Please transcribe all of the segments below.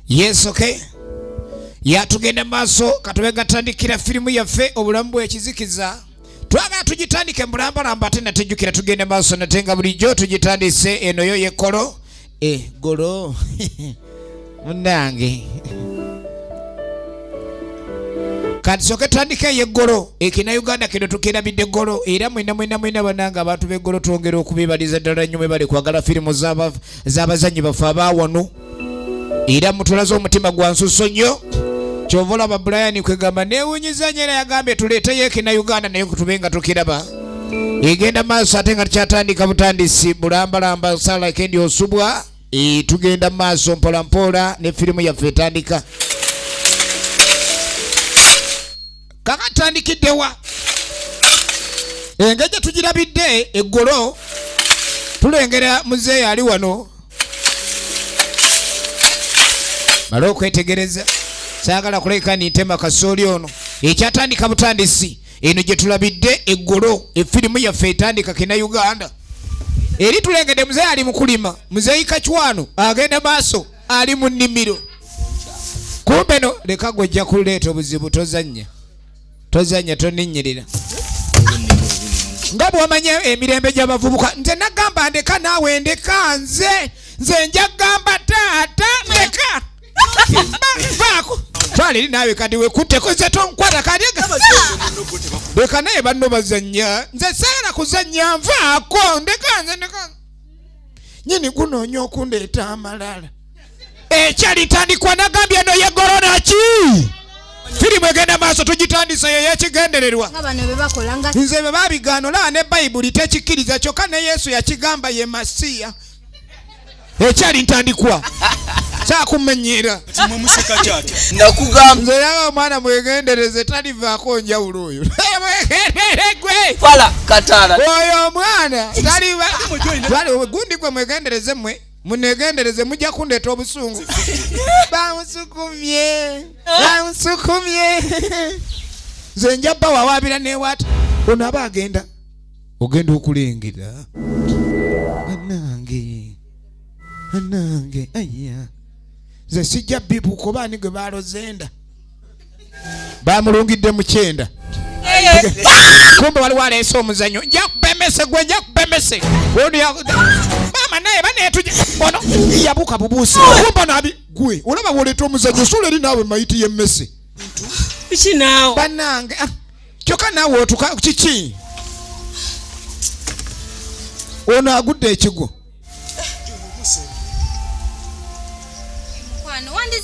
Yes, okay. Ya tugenda maaso katubega tandikira filimu yaffe obulamu bw'ekizikiza. Twaga tugitandike mbulambalamba ate natejjukira tugenda maaso natenga bulijjo tugitandise eno yo yekkolo. Golo. Munange. Kati soke tandike yeggolo. Ekina Uganda kino tukirabidde golo. Era mwena bananga abantu b'eggolo twongera okubibaliza ddala nnyo bali kwagala filimu z'abazannyi baffe abaawano. Era mutulaza omutima gwa nsusso nnyo. Chovola ba Brian kwegamba neewunyiza nyera yagambye tuleeteyo ekina Uganda naye kutubenga tukiraba. Egenda maaso ate nga tukyatandika butandisi bulambalamba sala kendi osubwa. Tugenda maaso mpola ne filimu yaffe etandika. Kaka tandikiddewa. Engejje tugirabidde eggolo. Tulengera muzeeyi ali wano. Malo okwetegereza. Saagala kuleka nitema kasooli ono. Ekyatandika butandisi. Eno gye tulabidde eggolo. Efilimu yaffe etandika kina Uganda. Eri tulengedde muzeeyi ali mu kulima. Muzeeyi Kachwano agenda maaso ali mu nnimiro. Kumbe no leka gwejja kuleeta obuzibu tozannya. Tozannya toninnyirira. Nga bw'omanya emirembe gy'abavubuka. Nze nagamba ndeka naawe ndeka nze njagamba taata ndeka. Vaako. Twali naawe kadi wekutteko nze tonkwata kadi. Leka naye banno bazannya. Nze saagala kuzannya nvaako ndeka nze ndeka. Nyini gunoonya okundeeta amalala. Ekyalitandikwa nagambye eno yeggolo naki? Filimu egenda maaso tugitandise yo yekigendererwa. Nze bwe babigaano laba ne Bayibuli tekikkiriza kyokka ne Yesu yakigamba ye Masiya. Ekyali ntandikwa. Kyakumenyera. Nakugamba. Nze yaba omwana mwegendereze talivaako njawulo oyo. Mwegendereze. Fala katala. Oyo omwana taliva. Twali gundi gwe mwegendereze mmwe. Munegendereze mujja kundeeta obusungu. Bamusukumye. Nze njabba wawaabira newaata. Ono aba agenda. Ogenda okulengera. Anange. Aya. Nze sijja bibuko baani gwe balozenda. Bamulungidde mu kyenda. Kumbe waliwo aleese omuzannyo. Nja kubemese gwe nja kubemese. Mama naye baneetujja. Ono yabuka bubuusi. Kumbe nabi gwe. Olaba woleeta omuzannyo sula eri naawe mayiti y'emmese. Biki naawe? Bannange. Kyokka naawe otuka kiki? Ono agudde ekigo.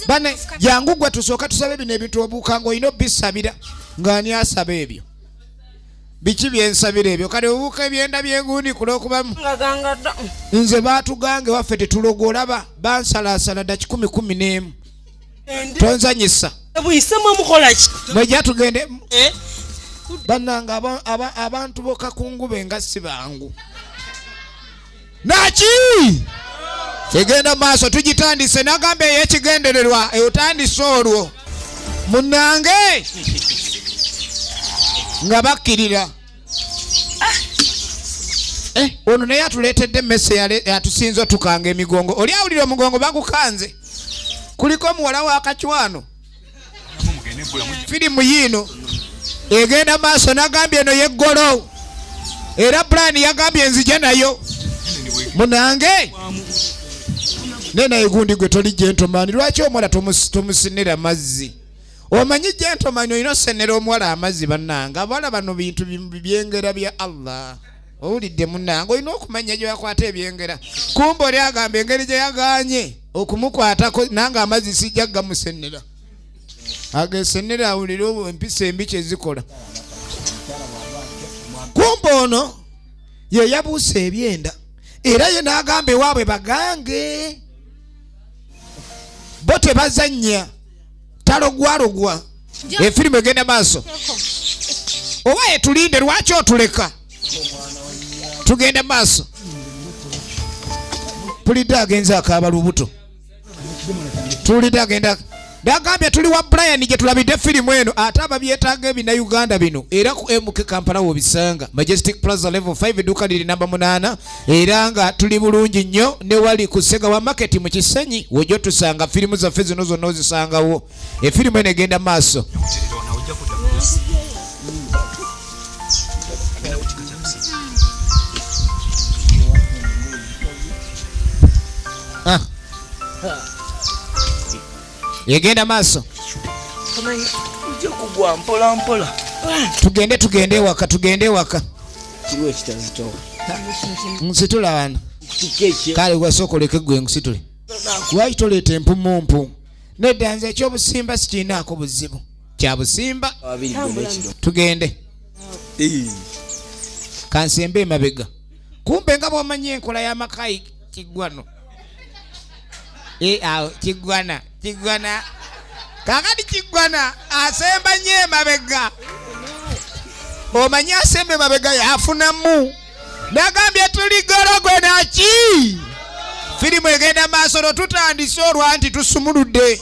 Bane jangu gwe tusooka tusabe bino ebintu obuuka ng'olina obisabira. Ng'ani asaba ebyo? Biki byensabira ebyo? Kale obuuka ebyenda byengundi kulookubamu. Nze baatugange waffe tetulogo olaba bansalaasala dda 10 tonzanyisa. Buyisemu omukola ki? Mwejja tugende. Bannange abantu bokakungu be nga si bangu. Naki? Tegenda maaso tugitandise nagambe yekigendererwa otandise olwo. Munnange nga bakkirira. Ono naye atuleetedde emmese yatusinza otukanga emigongo. Oli awulira omugongo bagukanze. Kuliko omuwala wa Kachwano. Filimu yiino egenda maaso nagambye eno yeggolo. Era Brian yagambye nzije nayo. Munnange nena egundi gwe toli gentleman. Lwaki omwala tumusinira mazzi? Omanyi gentleman olina osenera omuwala amazzi bannange. Abawala bano bintu byengera bya Allah. Owulidde munnange olina okumanya gye bakwata ebyengera. Kumbe oli agamba engeri gye yagaanye okumukwatako nange amazzi sijja gamusenera. Agesenera awulire empisa embi kye zikola. Kumbe ono ye yabuusa ebyenda. Era ye n'agamba ewaabwe bagange. Bo tebazannya. Talogwalogwa. Efirimu egenda maaso. Oba yetulinde lwaki otuleka? Tugenda maaso. Tulidde agenza akaaba lubuto. Tulidde agenda. Dagambye tuli wa Brian gye tulabidde firimu eno ate ababyetaaga ebina Uganda bino era ku MK Kampala wobisanga Majestic Plaza level 5 edduuka liri namba 8 era nga tuli bulungi nnyo ne wali ku Segawa market mu Kisenyi wojjo tusanga firimu zaffe zino zonna ozisangawo efirimu eno egenda maaso. Yegenda maaso. Ujja kugwa mpola mpola. Tugende waka. Kiriwo ekitazitowa. Nsitula wana. Kikeche. Kale wasokoleke gwe nsitule. Waitolete empumumpu. Nedda nze ekyobusimba sikinaako buzibu. Kya busimba. Tugende. Kansembe mabega. Kumbe nga bw'omanyi enkola y'amakayi Kigwano. Kigwana. Kakati Kigwana asemba nye mabega. Omanyi asembe mabega yafunamu. Nagambye tuli gorogwe naki. Firimu egenda maaso no tutandise olwa nti tusumuludde.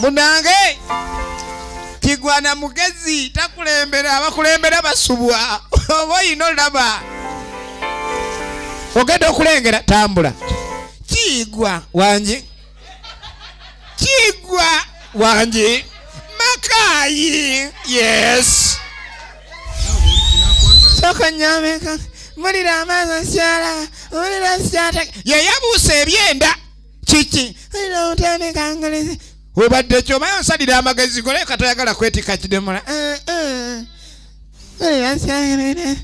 Munange Kigwana mugezi takulembera abakulembera basubwa. Oba ino laba. Ogenda okulengera tambula. Kigwa wanje Makayi. Yes. Soka nyameka. Mulira amazi syala. Mulira syata. Ye yabuuse ebyenda. Kiki. Mulira utane kangalezi. Obadde kyo mayo nsalira amagezi gole katayagala kwetika kidemula. Mulira syala.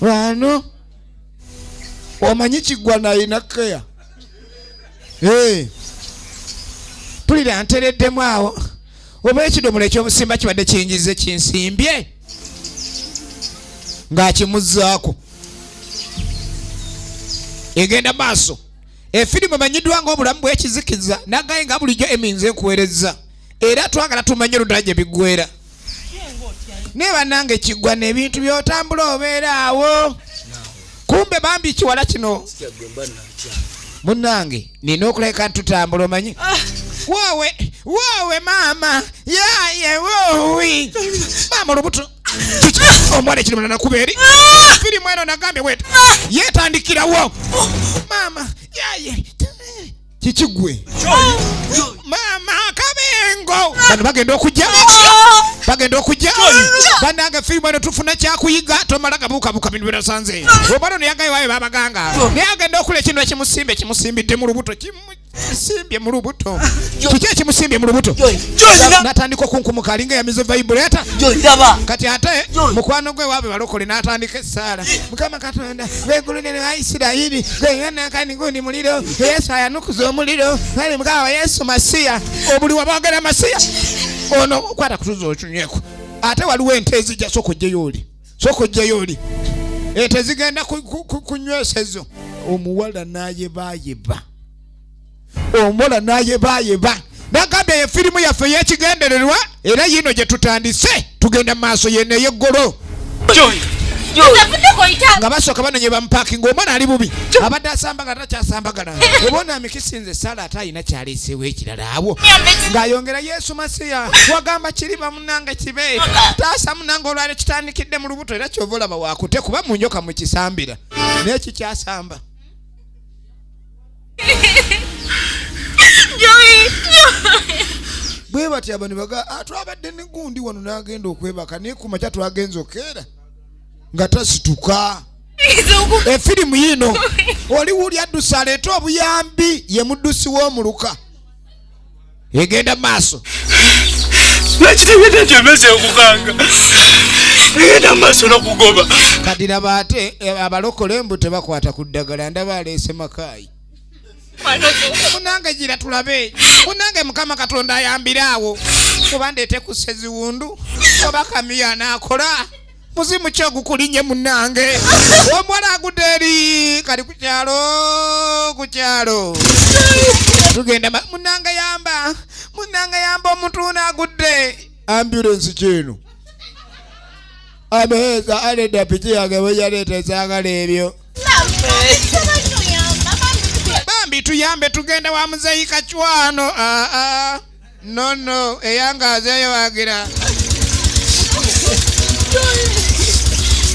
Wano. Omanyi Kigwana ina kaya. Tulira ntereddemu awo. Oba ekidomola ekyobusimba kibadde kiyingize kinsimbye. Ng'akimuzzaako. Egenda maaso. Efirimu emanyiddwa ng'obulamu bw'ekizikiza nagaye nga bulijjo eminze nkuweerezza. Era twagala tumanye oludala gye biggweera. Ne bannange Kigwana ebintu by'otambula obeera awo. Kumbe bambi kiwala kino. Munange nina okuleka tutambula omanyi. Wowe mama. Yaye wowe. Mama olubuto. Omwana ekiri mulana kubeeri. Firimu eno nagambye weta. Yeetandikirawo. Mama. Yaye. Kikigwe. Mama Kabengo. Bano bagenda okujja. Bannange firimu eno tufuna kyakuyiga tomala gabuukabuuka bintu birasanze. Obano neyagaye wawe babaganga. Naye agenda okula ekintu ekimusimbidde mu lubuto. Kimusimbye mu lubuto. Kiki ekimusimbye mu lubuto? Natandika okunkumuka alinga yamize vibrator. Kati ate mukwano gwe waabe balokole n'atandika essaala. Mukama Katonda beggulu ne Isirayiri gayana kandi gundi muliro Yesu ayanukuza omuliro kale Mukama Yesu Masiya obuli wabagala Masiya ono kwata kutuzo ochunyeko. Ate waliwo ente ezijja sokojjayo oli. Ente zigenda kunywesezo. Omuwala nayebayeba. Nagambye ye firimu yaffe y'ekigendererwa era yino gye tutandise tugenda maaso yene yeggolo. Nga basooka banonye bamupakinga omwana ali bubi. Abadde asambagala takyasambagala. Obona amikisinze sala ate alina kyaliiseewo ekirala awo. Ng'ayongera Yesu Masiya wagamba kiriba munange kibe. Taasa munange olwaleero kitandikidde mu lubuto era kyova olaba waakute kuba mu njoka mu kisambira. N'eki kyasamba. Bwe batya bano baga atwabadde ne gundi wano n'agenda okwebaka naye ku makya twagenza okeera nga tasituka. Efirimu yino oli wuli addusa aleeta obuyambi ye muddusi w'omuluka. Egenda maaso. Nakitibidde kyemeze okukanga. Egenda maaso n'okugoba. Kati laba ate abalokole mbu tebakwata ku ddagala ndaba aleese Makayi. Munange gira tulabe. Munange Mukama Katonda ayambiraawo. Kuba ndeete ku Sseziwundu oba Kamiya n'akola. Muzimu kyo gukulinye munange. Omwana agudde eri kali ku kyalo. Tugenda munange yamba omuntu n'agudde. Ambulance kyeno. Ameeza aleda piki yange bwe yaleeta ekyagala ebyo. Bambi tuyambe tugenda wa muzeyi Kachwano. No eyangazeyo wagira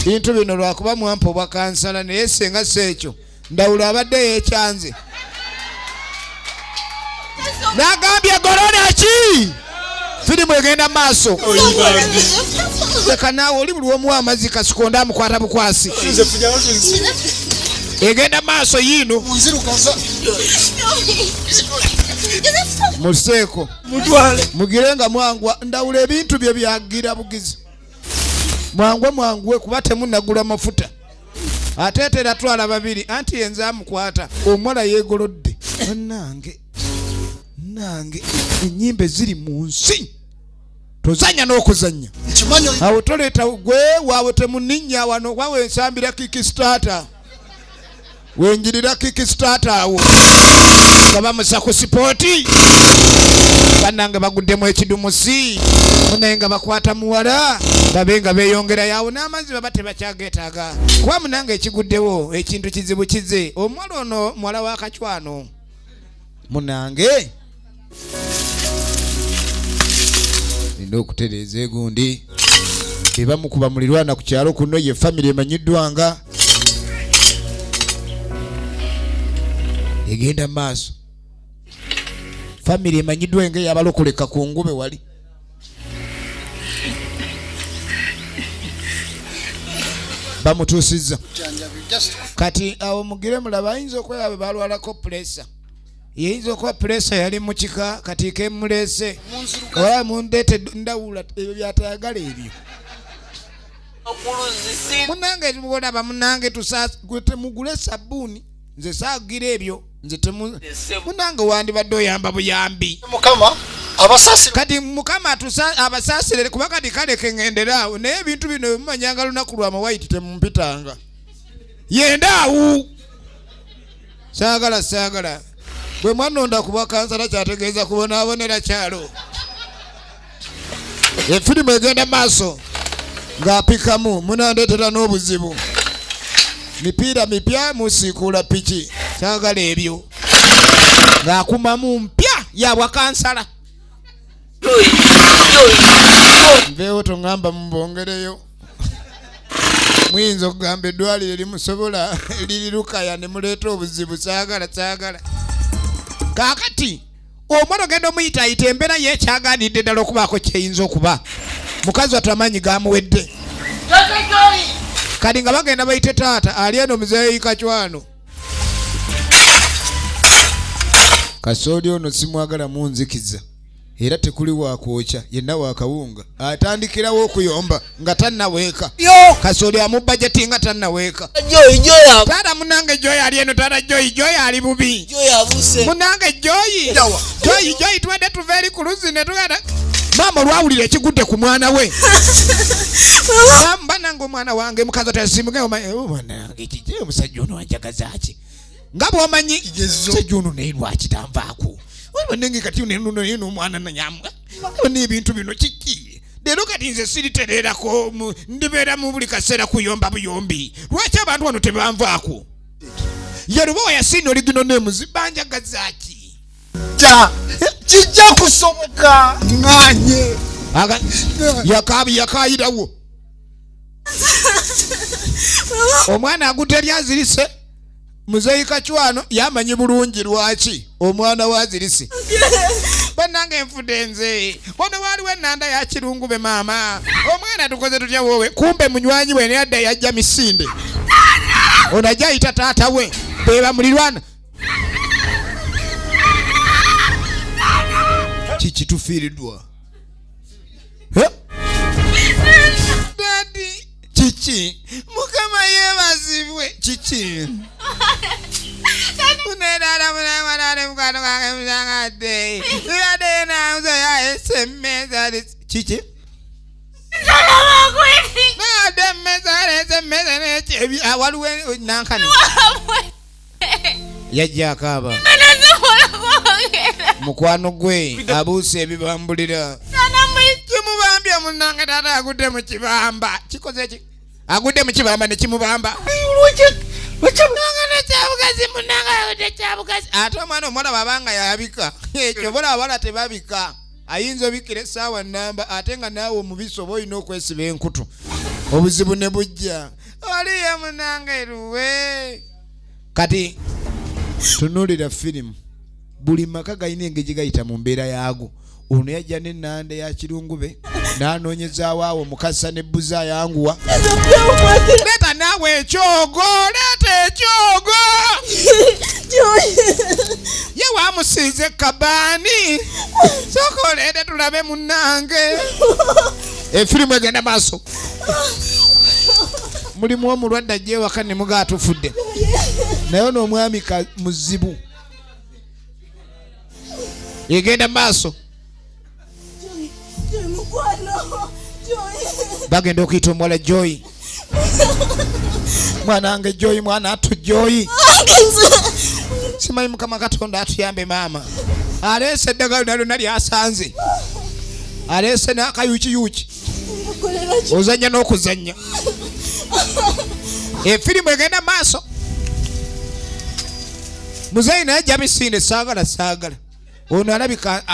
bintu bino lwakuba mwampa obwa kansala naye senga sekyo ndawula abadde yekyanze nagambye gorona ki firimu egenda maaso leka naawe oli buli omuwa amazzi kasikonda amukwata bukwasi egenda maaso yiino museeko mugirenga mwangwa ndawula ebintu bye byagira bugizi mwangwe kuba temunagula mafuta ateetera twala babiri anti yenze amukwata omuwala yeegolodde nange ennyimbe ziri mu nsi tozanya n'okuzanya awo toleeta gwe waawe temuninnya wano wawe ensambira Kickstarter wenjirira Kickstarter awo nga bamusa ku sipooti bannange baguddemu ekidumusi munaye nga bakwata muwala babe nga beeyongera yawo n'amazzi baba tebakyageetaaga kuba munange ekiguddewo ekintu kizibu kize omuwala ono muwala wa Kachwano munange nina okutereeza egundi ebamukuba mulirwana ku kyalo kuno ye famire emanyiddwanga egenda maaso famire emanyiddwa nga eyabalokoleka ku ngube wali bamutuusizza kati awo mugire mulaba ayinza okweyaba balwalako puresa yeyinza okuba puresa yali mu kika kati kemuleese oba mundeete ndawula ebyo byatayagala ebyo munange olaba munange temugule sabbuuni nze saagira ebyo nze munange wandibadde oyamba buyambi kati mukama abasaasire kuba kati kaleke ngenderaawo naye ebintu bino bimumanyanga lunaku lwa mawaiti temumpitanga yendaawu saagala bwe mwanonda kuba kansala kyategeeza kubonaabonera kyalo efirimu egenda maaso ng'apikamu munandeetera n'obuzibu mipiira mipya musiikuula piki kyagala ebyo ng'akumamu mpya yabwa kansala nveewo toŋŋamba mubongereyo muyinza okugamba eddwaliro limusobola liri Lukaya ne muleeta obuzibu saagala kaakati omwana ogenda omuyitaayita embeera yeekyaganidde ddala okubaako kyeyinza okuba mukazi watamanyi gamuwedde kati nga bagenda bayite taata ali eno muzeeyi Kachwano kasooli ono simwagala munzikiza era tekuli wakwokya yenna wakawunga atandikirawo okuyomba nga tannaweeka kasooli amubajeti nga tannaweeka taata munange joyi ali eno taata joyi ali bubi munange joyi twedde tuva eri ku luzzi ne tugenda maama olwawulira ekigudde ku mwana we banange omwana wange mukazi atasimugemanange kije omusajja ono wanjagaza ki nga bw'omanyi musajja ono naye lwaki tanvaako banange kati naye n'omwana nanyamba n'ebintu bino kiki leero kati nze siritereerako ndibeera mu buli kaseera kuyomba buyombi lwaki abantu wano tebanvaako yeruba wayasiina oligino nemuzi banjagaza ki kijja kusoboka nganye yakayirawo omwana agudde lyazirise muzeeyi Kachwano yamanyi bulungi lwaki omwana wazirise banange enfudde nze bono waaliwo ennanda ya kirungube maama omwana tukoze tutya wowe kumbe munywanyi we neyadda yajja misinde ono ajja ayita taata we beba mulirwana kiki tufiiriddwa dadi kiki mukama yeebazibwe kiki unedala munamwanane mukwano kange musangadde ibadde namuzo ya esemeza kiki nade emeza nekyebi waliwo nankani yajja akaaba mukwano gwe abuuse ebibambulira kimubambye munange taata agudde mu kibamba kikoze ki agudde mu kibamba ne kimubamba nange kyabugazi munanga yote kyabugazi ate omwana omwana babanga yabika ekyo bona abala tebabika ayinza obikira essaawa nnamba ate nga naawe omubisi oba olina okwesiba enkutu obuzibu ne bujja oliye munanga eruwe kati tunuulira firimu buli maka galina engeri gayita mu mbeera yaago ono yajja n'ennanda ya kirungube n'anoonyezaawo awo mukasa n'ebbuza ayanguwa leeta naawe ekyogo leeta ekyogo ye waamusiize kabaani sooka oleete tulabe munnange efirimu egenda maaso mulimu omulwadde ajja ewaka ne muga atufudde naye ono omwami muzibu egenda maaso bagenda okuyita omuwala Joy mwana wange Joy mwana atu Joy simanyi mukama Katonda atuyambe maama aleese eddagala lyonna lyasanze aleese n'akayukiyuki ozanya n'okuzanya efirimu egenda maaso muzeeyi naye jabisinde saagala ono alabika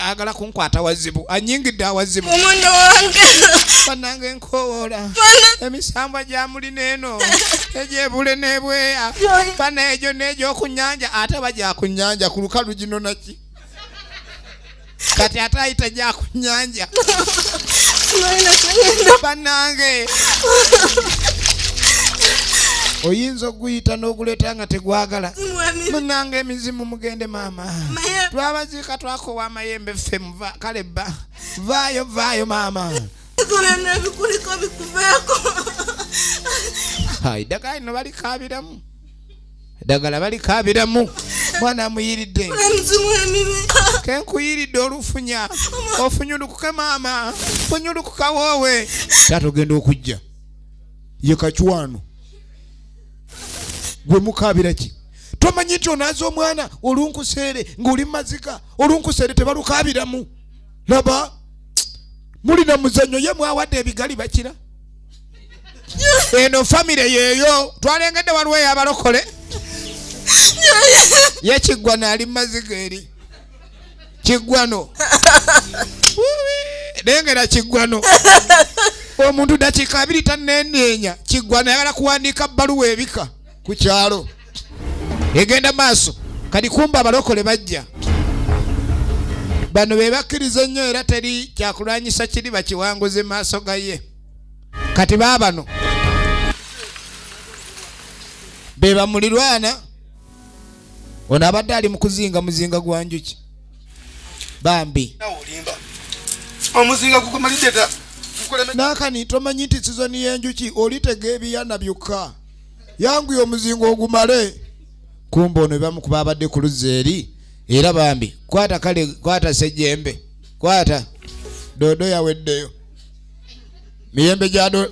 agala kunkwata wazibu anyingidde awazibu omwana wange banange enkowoola emisambwa gyamulina eno egyebule n'ebweya bana egyo n'egyokunyanja ate bajakunyanja ku lukalu gino naki kati ate ayita gyakunyanja banange oyinza okuyita n'oguleeta nga tegwagala munange emizimu mugende maama twabaziika twakowa amayembe ffe muva kale bba vaayo maama ebikuliko bikuveeko eddagala lino balikaabiramu mwana amuyiridde emizimu emibi kenkuyiridde olufunya ofunyulukuke maama funyulukuka woowe taata ogenda okujja ye kacwano gwe mukaabira ki tomanyi nti onaaza omwana olunkuseere ng'oli mazika olunkuseere tebalukaabiramu laba mulina muzanyo ye mwawadde ebigali bakira eno famire yeeyo twalengedde waliwo eyabalokole ye kiggwano ali mumaziga eri kiggwano lengera kiggwano omuntu dakiika 2 tanneenya kiggwano ayagala kuwandiika bbaluwa ebika ku kyalo egenda maaso kati kumba abalokole bajja bano be bakkiriza ennyo era teri kyakulwanyisa kiri bakiwanguze maaso ga ye kati baabano be bamulirwana ono abadde ali mu kuzinga muzinga gwa njuki bambi omuzinga gukumalidde ta nakani tomanyi nti sizoni y'enjuki olitega ebiyana byokka yangu y'omuzinga ogumale kumba ono bamukuba abadde ku luzzi eri era bambi kwata sejjembe kwata dodo yaweddeyo miyembe gyado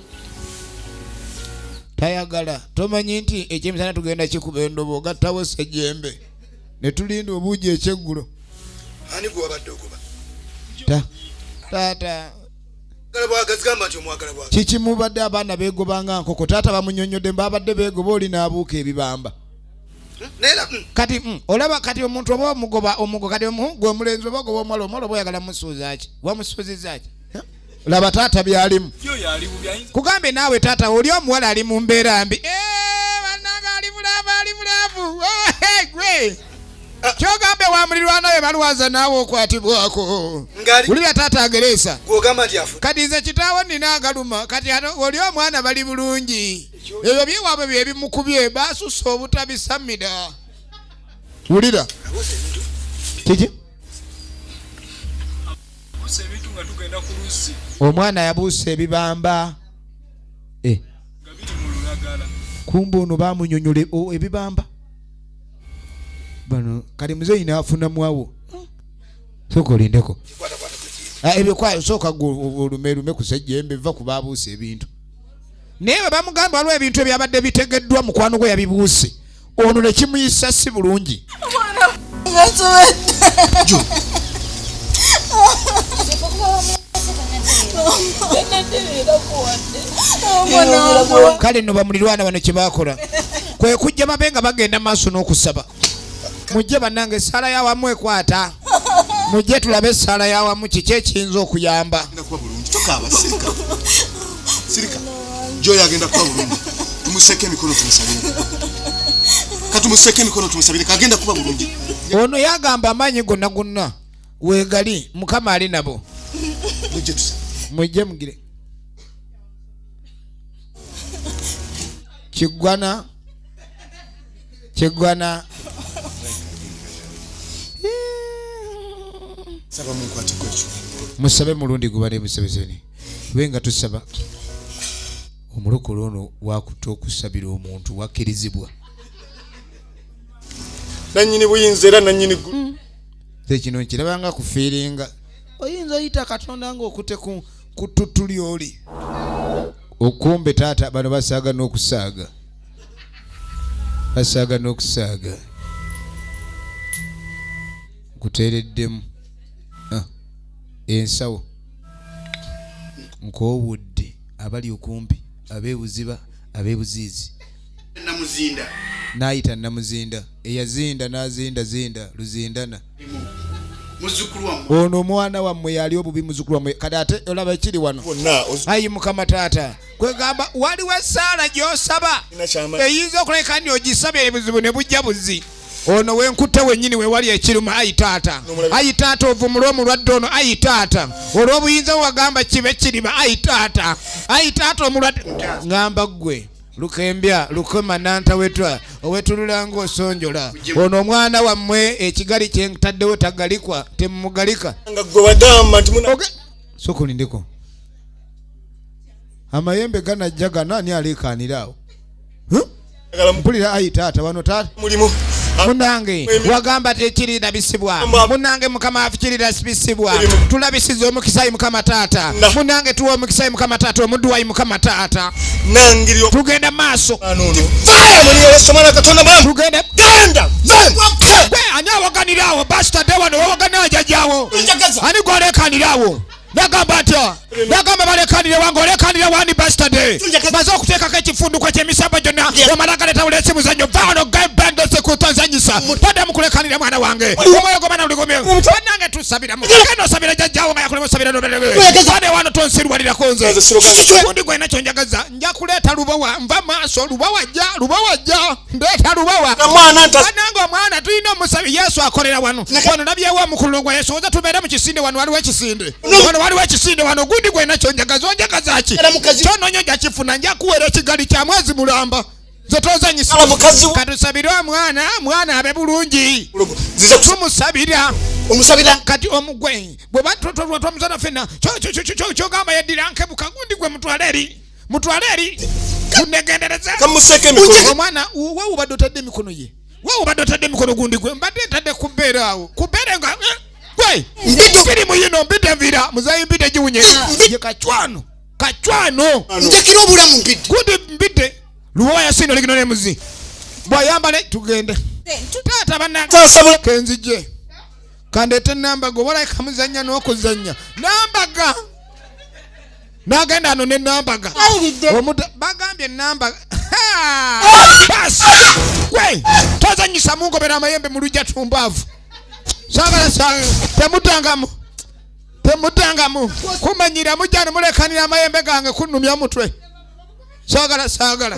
tayagala tomanyi nti ekyemisana tugenda kikuba endobo ogattawo sejjembe ne tulinda obuugi ekyeggulo ani gwe wabadde ogoba taata bwagazigamba nti omwagala bwaga kiki mubadde abaana beegobanga nkoko taata bamunyonyodde mbabadde beegoba oli n'abuuka ebibamba kati olaba kati omuntu oba omugo kati gwe omulenzi oba ogoba omwala oba oyagala musuuzaki wamusuuzizaki laba taata byalimu kugambe naawe taata oli omuwala ali mu mbeera mbi bannanga ali bulaavu gwe kyogambe wamulirwana we balwaza naawe okwatibwako ulira taata agereesa kati nze kitaawo nina agaluma kati oli omwana bali bulungi ebyo byewaabwe byebimukubye basusa obutabisamira wulira kiki omwana yabuusa ebibamba kumba ono bamunyonyole ebibamba bano kali muzeeyi naafunamuawo sooka olindeko ebyo sooka olumerume ku sejjembe va ku babuuse ebintu naye bwe bamugamba waliwo ebintu ebyabadde bitegeddwa mukwano gwe yabibuuse ono ne kimuyisa si bulungi kale nno bamulirwana bano kye baakola kwe kujja babenga bagenda maaso n'okusaba. Mujje bannange essaala y'awamu ekwata. Mujje tulabe essaala y'awamu kiki ekiyinza okuyamba. Tokaaba sirika Joy agenda kuba bulungi. Tumuseke emikono tumusabire. Katumuseke emikono tumusabire kagenda kuba bulungi. Ono yagamba amaanyi gonna weegali Mukama ali nabo. Mujje tusa. Mujje mugire. Kigwana Saba munkwate kwecho. Musabe mulundi gubale busebezeni. Wenga tusaba. Omulokole ono wakuta okusabira omuntu wakkirizibwa. Nanyini buyinza era nanyini Kino kirabanga kufiiringa. Oyinza oyita Katonda ng'okute ku tutuli oli. Okumbe taata bano basaaga n'okusaaga. Kuteereddemu ensawo nk'obudde abali okumpi abeebuziba abeebuziizi namuzinda n'ayita namuzinda eyazinda n'azinda luzindana muzukulu wammwe ono omwana wammwe yali obubi muzukulu wammwe kati ate olaba ekiri wano ayi Mukama taata kwegamba waliwo essaala gy'osaba eyinza okuleka ndi ogisabira ebuzibu ne bujja buzi. Ono wenkutte wennyini we wali ekiruma ayi taata ovumula omulwadde ono ayi taata olw'obuyinza wagamba kibe kirima ayi taata omulwadde ngamba ggwe lukembya lukoma nantawetwa owetululanga osonjola ono omwana wammwe ekigali kyentaddewo tagalikwa temumugalika sokulindeko amayembe ganajja ganani aleekaaniraawo mpulira ayi taata wano taata mulimu munange wagamba tekirira bisibwa munange Mukama afikirira bisibwa tulabisiza omukisa Mukama taata munange tuwa omukisa Mukama taata omuddu wa Mukama taata nangiri tugenda maaso muri yesomana Katonda ba tugenda genda ani awaganirawo basita de wano wawaganira jajjawo ani gwalekanirawo nagamba atya nagamba balekanire wange olekanire wani basita de maze okuteekako ekifunduko ky'emisamba gyonna omalagala ulese muzanyo vano gebendese kutanzanyisa tadde mukulekanire mwana wange omwoyo gomana uligomye banange tusabira mugenda osabira jajjawo nga yakulema osabira nobere wano tonsirwalirako nze kundi gwena kyonjagaza nja kuleeta lubowa nva maaso lubawajja ndeeta lubowa banange omwana tulina omusabi Yesu akolera wano nabyewo omukulu gwa Yesu oza tubeere mu kisinde wano waliwo ekisinde waliwo ekisinde wano gundi gwena kyonjagaza onjagaza ki kyononyo kifuna nja kuwera ekigali kya mwezi mulamba zetozanyisa katusabire omwana abe bulungi tumusabira kati omugwe bweba twamuzana fena kyogamba yeddira nkebuka gundi gwe mutwale eri kunegendereza omwana we ubadde otadde emikono gundi gwe mbadde ntadde kubeera awo kubeere nga mbidde muyino mbidde nvira muzayi mbidde giwunye ye kacwano njekira obulamu mbidde luwa yasino ligino nemuzi bwayambale tugende taata bannange kenzije kandete nambaga obalai kamuzanya n'okuzanya nambaga nagenda ano ne nambaga bagambye nambaga basi we tozanyisa mungobera amayembe mu lujja tumbaavu sagala temutangamu kumanyira mujjano mulekanira amayembe gange kunumya mutwe sagala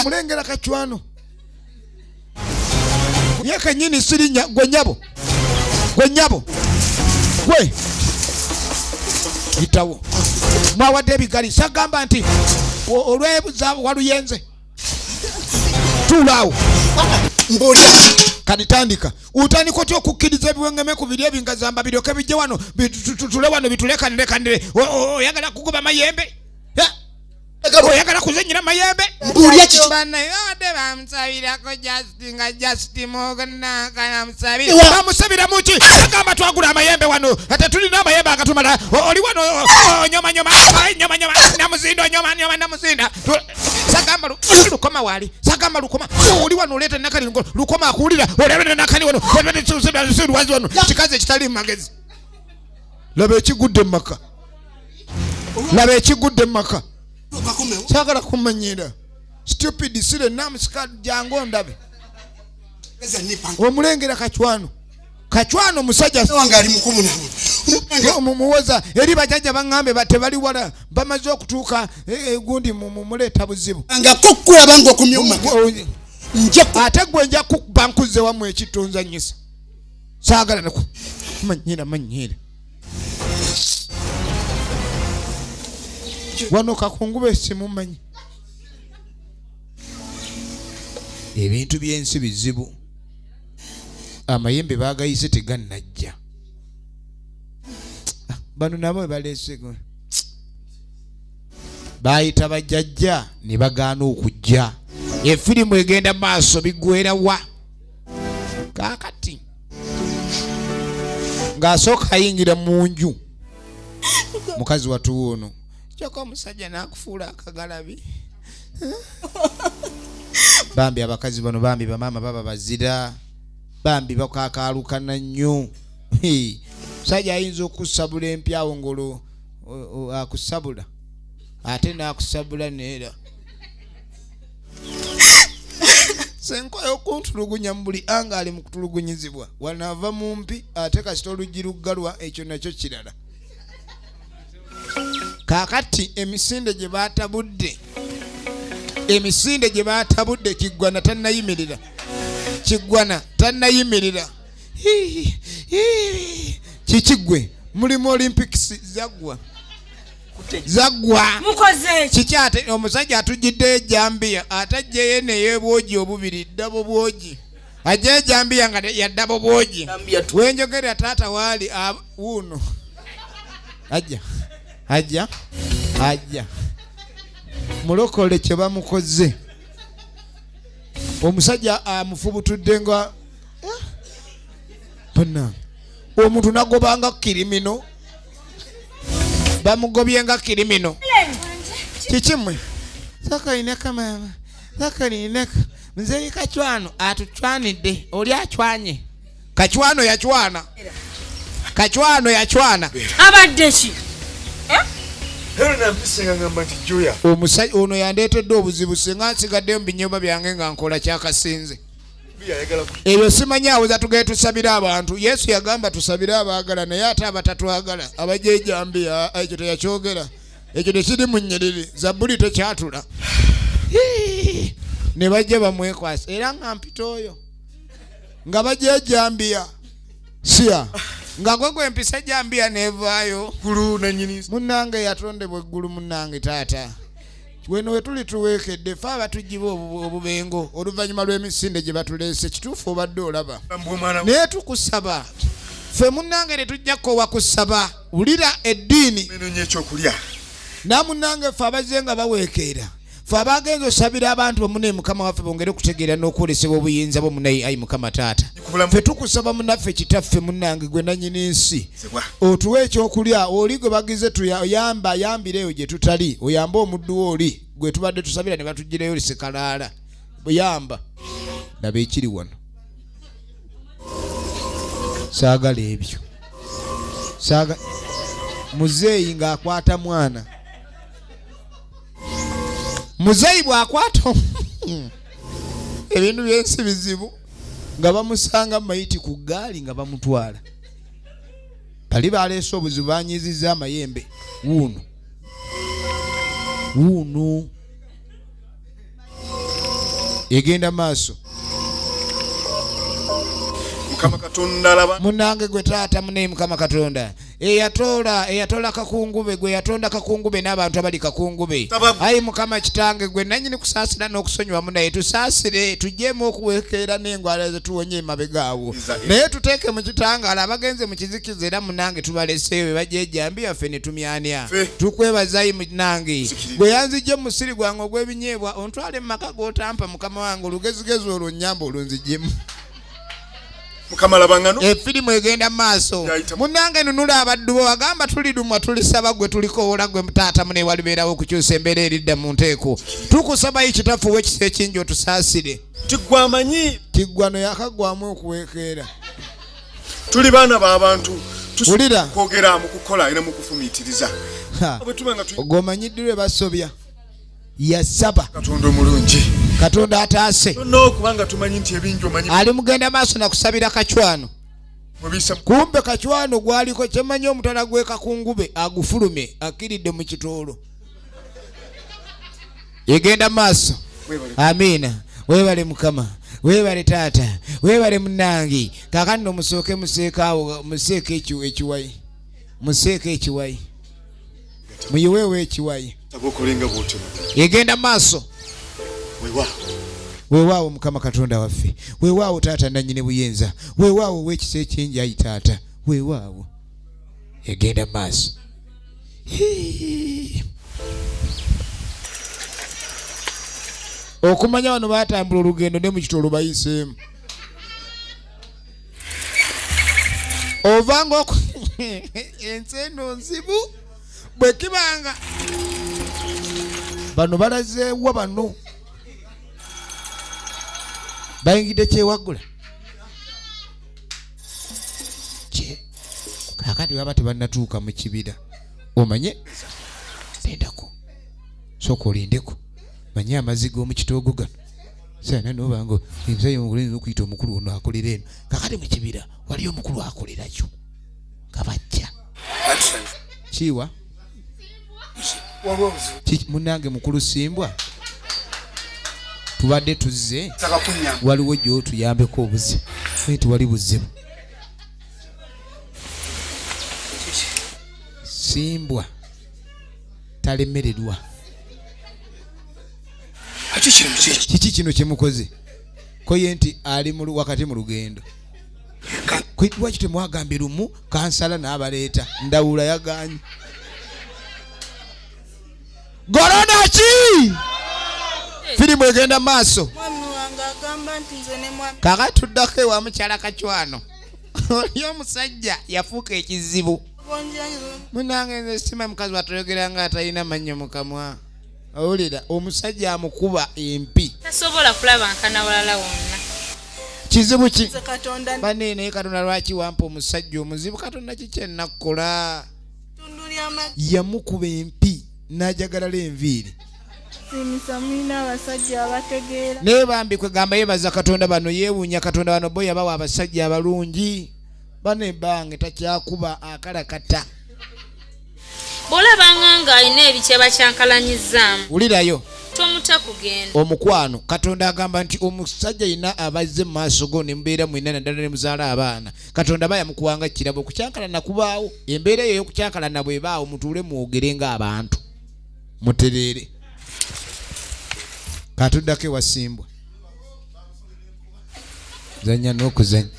mulengera kacwano yeke nyini sirinya gwenyabo gwe itawo mwawadde ebigali sagamba nti olwebuza waluyenze tulaawo kaditandika utandika otya okukkiriza ebiwengeme ku biri ebingazamba biryoke bijje wano tule wano bitulekanire oyagala kugoba mayembe oyagala kuzenyera mayembe banayode bamusabirako bamusabira muki agamba twagula amayembe wano ate tulina amayembe agatumala oli wano onyomanyoma namuzinda sagamba lukoma wali sagamba lukoma oli wano oleeta nakali lukoma akuwulira olebere nakali wano olwazi wano kikazi ekitali mumagezi laba ekigudde mumaka sagala kumanyira stupid sire namusika jango ndabe eza nipa omulengera kachwano musajja wange ali mukumu nabo muwoza eri bajajja bangambe batebali wala bamaze okutuuka gundi muleta buzibu nga kokula bango kumyuma ate gwe nja kubankuze wamu ekitunza nyisa saagala naku manyira wano kakungube simumanyi ebintu byensi bizibu amayembe bagayise tegannajja bano nabo balese bayita bajjajja ne bagaana okujja efirimu egenda maaso bigwera wa kakati ng'asooka ayingira mu nju mukazi watuwo ono kyokka omusajja n'akufuula akagalabi bambi abakazi bano bambi bamaama baba bazira bambi bakakaalukana nnyo musajja ayinza okusabula empyawo ngolo akusabula ate n'akusabula neera senkoyo okuntulugunya mu buli anga ali mu kutulugunyizibwa wanaava mu mpi ate kasita oluggi luggalwa ekyo nakyo kirala kaakati emisinde gye baatabudde kiggwana tannayimirira kikigwe mulimu olympics zaggwa kikyate omusajja atujjiddeyo ejambiya atajjeyo neyeebwogi obubiri ddabo bwogi ajja ejambiya nga yaddabo bwogi wenjogera taata waali wuuno ajja mulokole kye bamukoze omusajja amufubutudde nga bonna omuntu nagobanga kirimino bamugobye nga kirimino kikimwe sakalineka mama sakalineka mzee kachwano atuchwanidde oli achwanye kachwano yachwana abadde ki omusajja ono yandeetedde obuzibu singa nsigadde mu binyoma byange nga nkola kyakasinze ebyo simanyi awoza tugende tusabire abantu yesu yagamba tusabire abaagala naye ate abatatwagala abajejambiya ekyo teyakyogera ekyo tekiri mu nnyiriri zabbuli tekyatula ne bajja bamwekwasa era nga mpita oyo nga bajejambiya siya nga gwe mpisa jambiya nevaayo munnange yatondebwa eggulu munnange taata weno wetuli tuweekedde fe abatugiba obubengo oluvannyuma lw'emisinde gye batuleese kituufu obadde olaba naye tukusaba fe munnange tetujja kkowa kusaba wulira eddiini namunnange fe abazze nga baweekeera fe abagenza osabira abantu bamunaye mukama waffe bongere okutegeera n'okwolesebwa obuyinza bwomunaye ayi mukama taata fe tukusaba munaffe kitaffe munnange gwe nannyini nsi otuwe ekyokulya oli gwe bagize tuyamba ayambireyo gye tutali oyambe omuddu wo oli gwe tubadde tusabira ne batuggireyo lisekalaala buyamba laba ekiri wano saagala ebyo muzeeyi ng'akwata mwana muzeeyi bw'akwata ebintu byensi bizibu nga bamusanga mayiti ku ggaali nga bamutwala bali baleese obuzibu banyiizizza amayembe wuuno egenda maaso mukama katonda alaba munange gwe taata munaye mukama katonda eyatoola kakungube gwe yatonda kakungube n'abantu abali kakungube ayi mukama kitange gwe nannyini kusaasira n'okusonyiwa munaye tusaasire tujjeemu okuweekeera n'engwala zetuwonye emabegaawo naye tuteeke mu kitangaala abagenze mu kizikiza era munange tubaleseewe bajejambiya ffe ne tumyanya tukwebazayi munange gwe yanzijje mu musiri gwange ogw'ebinyeebwa ontwale mu maka g'otampa mukama wange olugezigezi olwo nnyamba olunzijjemu mukama labangano efirimu egenda maaso munange nunula abaddu bo agamba tulidumwa tulisaba gwe tulikoola gwe taata mune walibeerawo okukyusa embeera eridda mu nteeko tukusabayo kitaffe w'ekisa ekingi otusaasire tiggwano yakagwamu okuweekeera tuli baana b'abantu wulira kwogera mu kukola era mu kufumiitiriza og'omanyiddirwe basobya yasaba Katonda omulungi Katonda ataase no kubanga tumanyi nti ebingi omanyi ali mugenda maaso na kusabira Kachwano mubisa kumbe Kachwano gwaliko kyemanyi omutala gweka ku ngube agufulume akiridde mu kitoolo yegenda maaso amina webale mukama webale taata webale munangi kakati no musooke museekaawo museeke ekiwayi museeke ekiwayi muyiweewo ekiwayi tabokolenga bwotyo yegenda maaso wewa weewaawo mukama Katonda waffe weewaawo taata nannyini buyinza weewaawo w'ekisa ekyingi ayi taata weewaawo yegenda maaso okumanya wano baatambula olugendo ne mu kitolo bayiseemu ovanga ensi eno nzibu bwe kibanga bano balazeewa bano bayingidde kyewaggula kakati baba tebannatuuka mu kibira omanye tendako sooka olindeko manye amazzi g'omu kitoogo gano sana nobanga ebisayi omukulenzi okuyita omukulu ono akolera eno kakati mu kibira waliyo omukulu akolerakyo nga bajja kiwa munange mukulu Simbwa tubadde tuzze waliwo gy'otuyambeko obuzibu tewali buzibu Simbwa talemererwa kiki kino kyemukoze koye nti ali wakati mu lugendo lwaki temwagambye lumu kansala n'abaleeta ndawula yaganye gorona ki firimu egenda maaso mwami wange agamba nti nze ne mwami kakati tuddako ewa mukyala Kachwano oli omusajja yafuuka ekizibu munange nze sima mukazi watoyogera nga atalina mannyo mu kamwa owulira omusajja amukuba empi tasobola kulaba nkana walala wonna kizibu ki Katonda bane naye Katonda lwaki wampa omusajja omuzibu Katonda kiki ennakukola tundulya yamukuba empi n'ajagalala enviiri simisa mwina abasajja abategeera naye bambi kwegamba yebaza Katonda bano yeewuunya Katonda bano bo yabawa abasajja abalungi bane bange takyakuba akalakata bw'olabanga ng'alina ebikyeba kyankalanyizaamu wulirayo tomuta kugenda omukwano Katonda agamba nti omusajja yina abazze mu maaso go ne mubeera mwina naddala ne muzaala abaana Katonda aba yamukuwanga kirabo okukyankalana kubaawo embeera eyo ey'okukyankalana bw'ebaawo mutuule mwogere ng'abantu mutereere katuddako ewa Simbwa zanya n'okuzanya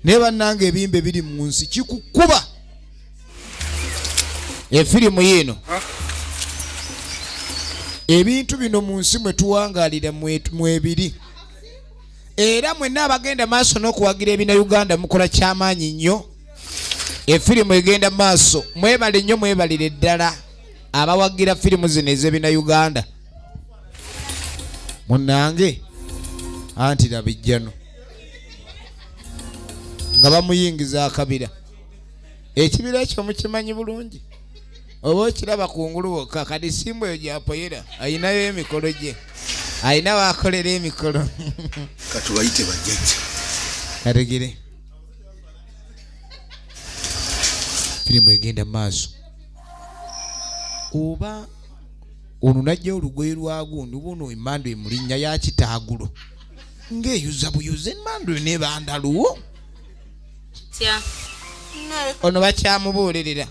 naye bannange ebimbe biri mu nsi kikukuba efirimu yino ebintu bino mu nsi mwe tuwangaalira mwebiri era mwenna abagenda maaso n'okuwagira ebina Uganda mukola kyamaanyi nnyo efirimu egenda maaso mwebale nnyo mwebalire ddala abawagira firimu zino ez'ebina Uganda munnange anti labijjano nga bamuyingiza akabira ekibira ekyo mukimanyi bulungi oba okiraba kungulu wokka kati Simbwa eyo gyapoyera ayinayo emikolo gye ayina waakolera emikolo katubayite bajjajja kategere firimu egenda maaso oba ono najja olugoye lwa gundi buno emmandu emulinnya ya kitaagulo ng'eyuza buyuza emmandu yo nebandaluwo tya ono bakyamubuulirira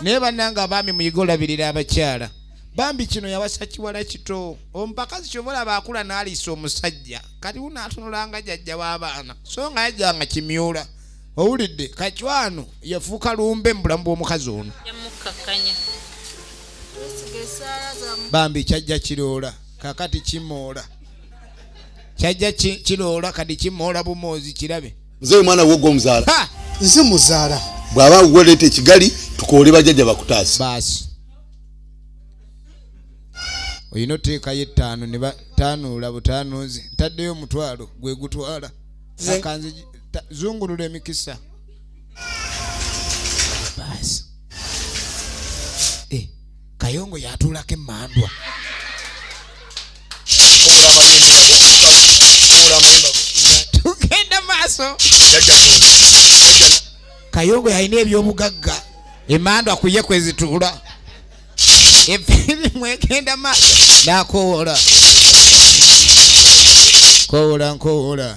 naye bannange abaami muyiga olabirira abakyala bambi kino yawasa kiwala kito omupakazi kyobola baakula n'aliisa omusajja kati unaatunulanga jjajja w'abaana so nga yajjanga kimyula owulidde Kachwano yafuuka lumbe mu bulamu bw'omukazi ono yamukakkanya bambi kyajja kiroola kakati kimoola kyajja kiroola kati kimoola bumoozi kirabe nze mwana wo gw'omuzaala nze muzaala bw'aba weeleeta ekigali tukoole bajjajja bakutaasi baasi oyina oteekayo ettaano ne bataanuula butaanuuzi ntaddeyo omutwalo gwe gutwala akanze zungulula emikisa baasi Kayongo yatulako emmandwa. Tugenda maaso. Kayongo yalina ebyobugagga. Emmandwa kuye kwezituula. Ebiri mwegenda maaso. Nakoola. Koola.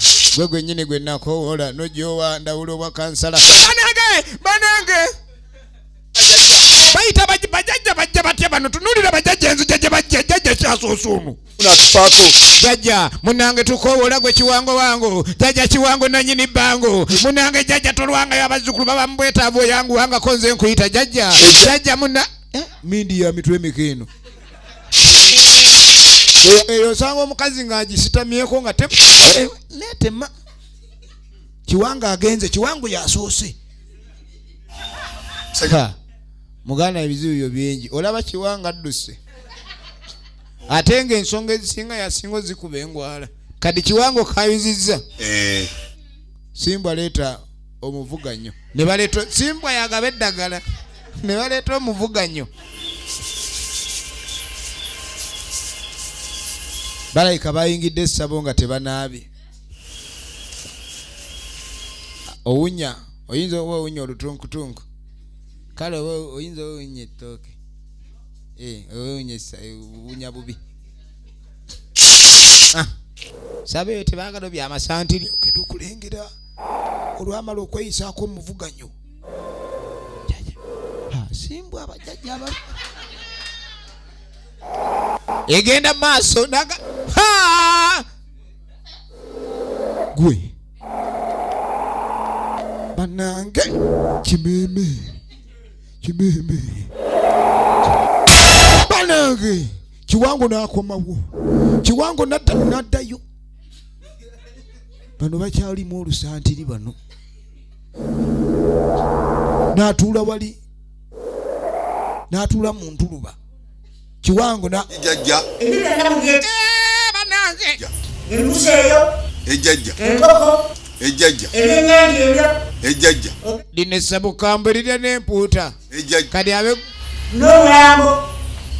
Gwe nyine gwe nakoola. Nojowa ndawulo obwa kansala. Banange. Bayita bajja batya bano tunulira bajjajja enzu jajja kyasoosunu. Jajja munange tukoola gwe kiwango wangu. Jajja kiwango nanyini bango. Munange jajja tolwanga y'abazzukulu baba mbwetaavu yangu wanga konze nkuyita jajja muna mindi ya mitwe mikino. Eyo sanga omukazi ng'agisitamyeko nga netema. Kiwanga agenze kiwango yasoose. Muganda ebizibu byo bingi. Olaba kiwanga adduse. Ate ng'ensonga ezisinga yasinga zikuba engwala. Kati kiwango kayuzizza. Simbwa leeta omuvuganyo. Ne baleeta simbwa yagaba eddagala. Ne baleeta omuvuganyo. Balayika bayingidde essabo nga tebanaabye. Owunya. Oyinza oba owunya olutunkutunku. Kale oyinza owunya ettooke. Owunya bubi. Sabe tebaagala byamasantiri okenda okulengera olwamala okweyisaako omuvuganyo. Simbwa abajjajja aba egenda maaso naga gwe banange kimeme banange kiwango nakomawo kiwango naddayo bano bakyalimu olusantiri bano n'atuula wali n'atuula mu ntuluba kiwango na Jajja. banange Emuseyo. Ejjajja. Enkoko. Ejjajja. Ebyennyanja ebyo. Ejjajja. Linesabukambwe lirya n'empuuta. Ejjajja. Kati abe N'omulambo.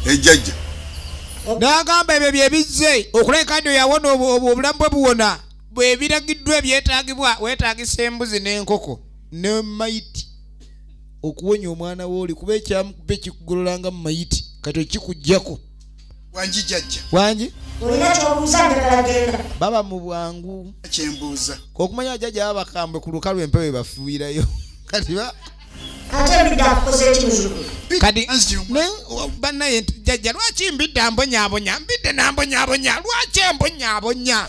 Ejjajja. n'agamba ebyo bye bizze okuleka nti yawona obulamu bwe buwona bwe biragiddwa ebyetaagibwa weetaagisa embuzi n'enkoko ne mayiti okuwonya omwana w'oli kuba ekyamukube kikugololanga mu mayiti kati okikuggyako. Wangi jjajja. Wangi? Olina ky'obuuza njagala genda. Baba mu bwangu. Kyembuuza. Okumanya jjajja babakambwe ku lukalu empewo ebafuuyirayo. Kati ba Ate mbidde akukoze eki muzzukulu. kati bannaye jjajja lwaki mbidde ambonyaabonya mbidde n'ambonyaabonya lwaki embonyaabonya?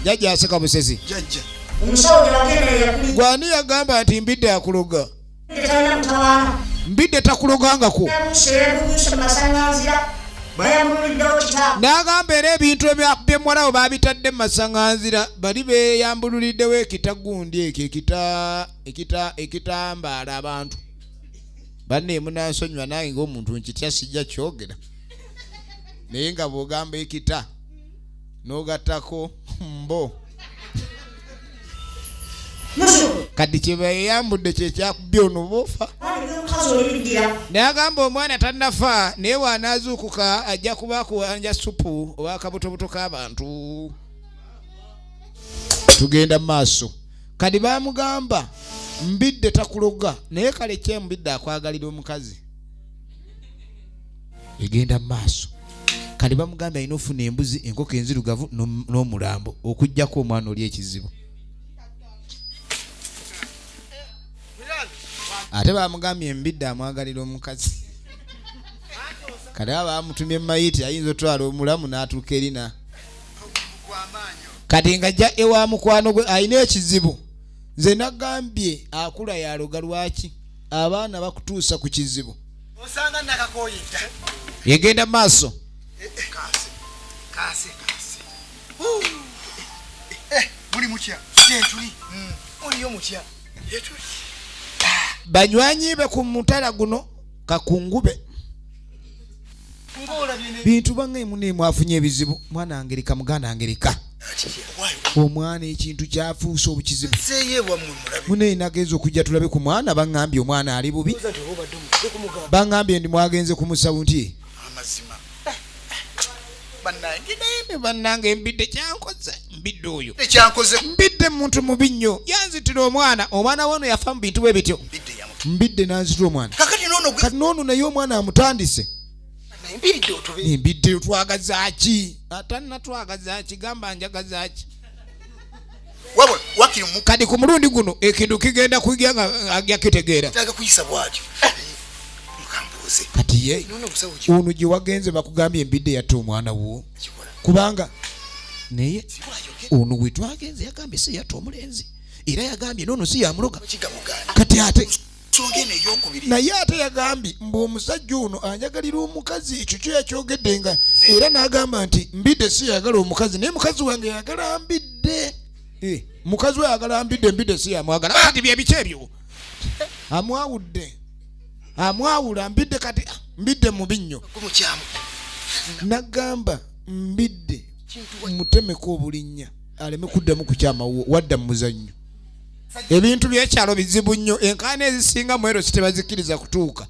Jjajja aseka busezi. Jjajja. Omusawo gye wagenda yakuli. Gwani yagamba nti mbidde akuloga. Talina mutawaana. Mbidde takulogangako. Yabuuse masaŋŋanzira. Bayambuliddewo kitaabu. N'agamba era ebintu by'emmwalawo babitadde mu masaŋŋanzira bali beeyambululiddewo ekitagundi ekyo ekitambaala abantu. Banne munansonyiwa nange ng'omuntu nkitya sijja kyogera. Naye nga bw'ogamba ekita n'ogattako mbo. Kati kye beeyambudde kye kyakubye ono boofa. N'agamba omwana tannafa naye bw'anaazuukuka ajja kuba kuwanja supu oba akabutobuto k'abantu. Tugenda mu maaso. Kati baamugamba mbidde takuloga naye kale kyembidde akwagalira omukazi. Egenda mu maaso. Kati bamugamba alina ofuna embuzi enkoko enzirugavu n'omulambo okuggyako omwana oli ekizibu. Ate bamugambye embidde amwagalira omukazi. Kati aba bamutumye mayiti ayinza otwala omulamu n'atuuka erina. Kati ng'ajja ewa mukwano gwe alina ekizibu. Nze nagambye akula yaloga lwaki abaana bakutuusa ku kizibu. Osanga nakakooyita. Yegenda maaso. Kaase. Muli mutya? Tuli. Oliyo mutya? Yetuli. Banywanyi be ku mutala guno kakungube. Bintu bange muneemu afunye ebizibu mwana angerika muganda angerika. omwana ekintu kyafuuse obukizibu seye bwamwe mulabe mune nagenze okujja tulabe ku mwana baŋŋambye omwana ali bubi nti obadde omutwe kumugamba baŋŋambye ndi mwagenze kumusawo nti amazima bannange bannange mbidde kyankoze mbidde oyo ekyankoze mbidde muntu mubi nnyo yanzitira omwana wono yafa mu bintu bwe bityo bidde yamutu mbidde nanzitira omwana kakati nono gwe kati noono naye omwana amutandise mbiridde otobe mbidde twagazaaki atanatwagazaaki gamba njagazaaki wabona wakiri mu kati ku mulundi guno ekintu kigenda kujja nga ajja kitegeera taga kuyisa bwatyo mukambuuze kati ye nono musawo ki ono gye wagenze bakugambye embidde yatta omwana wo kikola kubanga naye siwayoke ono we twagenze yagambye si yatta omulenzi era yagambye noono si yamuloga kigamugana kati ate kyongene eyokubiri naye ate yagambye mbu omusajja ono anjagalira omukazi ekyo kyo yakyogedde nga era n'agamba nti mbidde si yagala omukazi naye mukazi wange yagala mbidde mukazi we yagala mbidde si yamwagala kati bye biki ebyo amwawula mbidde kati mbidde mubi nnyo kumukyamu nagamba mbidde mutemeko obulinnya aleme kuddamu kukyama wadda mu muzannyo ebintu byekyalo bizibu nnyo enkaana ezisinga mwero sitebazikiriza kutuuka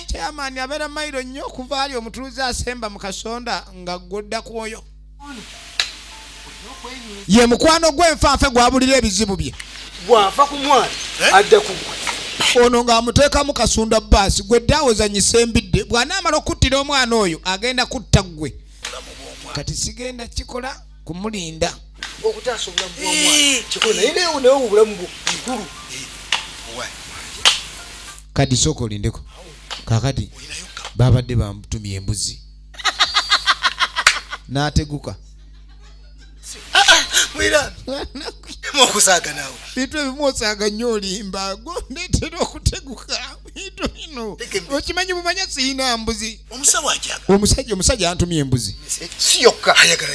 kyamaani abeera mayiro nnyo okuva ali omutuuze asemba mu kasonda nga godda kwoyo ye mukwano gw'enfanfe gwabulira ebizibu bye bwava ku mwana adda kugwa ono ng'amuteekamu kasunda baasi gwe dde awozanyisa embidde bw'anaamala okuttira omwana oyo agenda kutta ggwe kati sigenda kikola kumulinda okutaasa obulamu bw'omwana kikola naye naye obulamu bukulu kadi sooka olindeko kakati babadde bamutumya embuzi n'ateguka mwira mokusaaga naawe bintu ebimu osaaga nnyo olimba gondetera okuteguka bintu bino okimanyi bumanya siina mbuzi omusawo ajaga omusajja yantumya embuzi si yokka ayagala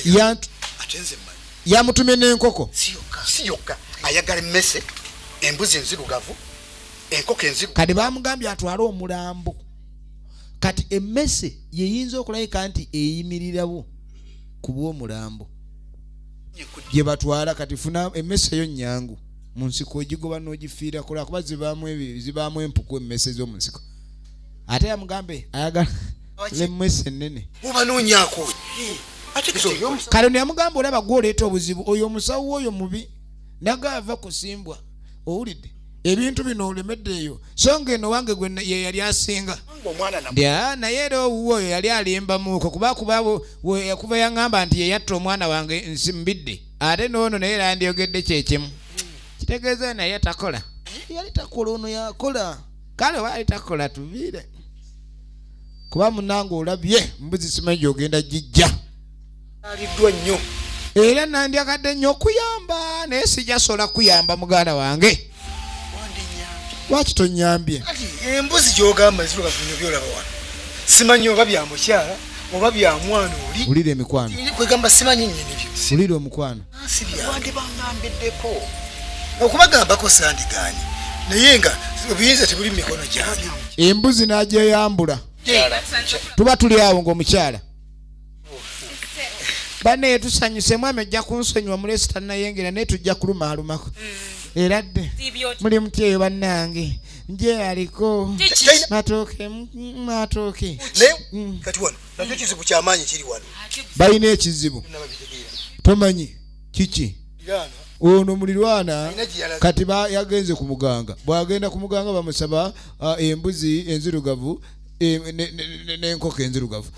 atenze mmanyi yamutumye n'enkoko si yokka ayagala emmese embuzi enzirugavu enkoko enzirugavu kati bamugambye atwale omulambo kati emmese yeyinza okulayika nti eyimirirawo ku bw'omulambo gye batwala kati funa emmese yo nnyangu mu nsiko ogigoba n'ogifiira kola kuba zibaamu empuku emmese z'omu nsiko ate yamugambe ayagala l'emmese ennene obanonyako kale neyamugamba olaba gwoleeta obuzibu oyo omusawo oyo mubi nagava kusimbwa owulidde ebintu bino olemeddeeyo so ng'eno wange gwe ye yali asinga naye era owuwo oyo yali alimbamuuko kuba yaŋŋamba nti yeyatta omwana wange nsimbidde ate noono naye era yandyogedde kyekimu kitegeeza naye takola yali takola ono yakola kale waali takola tubiire kuba munange olabye mbuzi simanyi gyogenda gijja aliddwa nnyo era nandyagadde nnyo okuyamba naye sijasobola kuyamba muganda wange lwaki tonyambye kati embuzi gyogamba enzirugavu nnyo byolaba wano simanyi oba bya mukyala oba bya mwana oli wulira emikwano kwegamba simanyi nnyini byo wulira omukwano wandi bangambiddeko okubagambako sandigaanye naye nga obuyinza tebuli mu mikono gyabyo embuzi n'agyeyambula tuba tuli awo ng'omukyala banne tusanyuse mwami ojja kunsonyiwa mulesi tannayengera naye tujja kulumaalumako era dde muli muti eyo bannange nje aliko matooke naye kati wano nakyo kizibu kyamaanyi kiri wano balina ekizibu tomanyi kiki ono mulirwana kati yagenze ku muganga bwagenda ku muganga bamusaba embuzi enzirugavu n'enkoko enzirugavu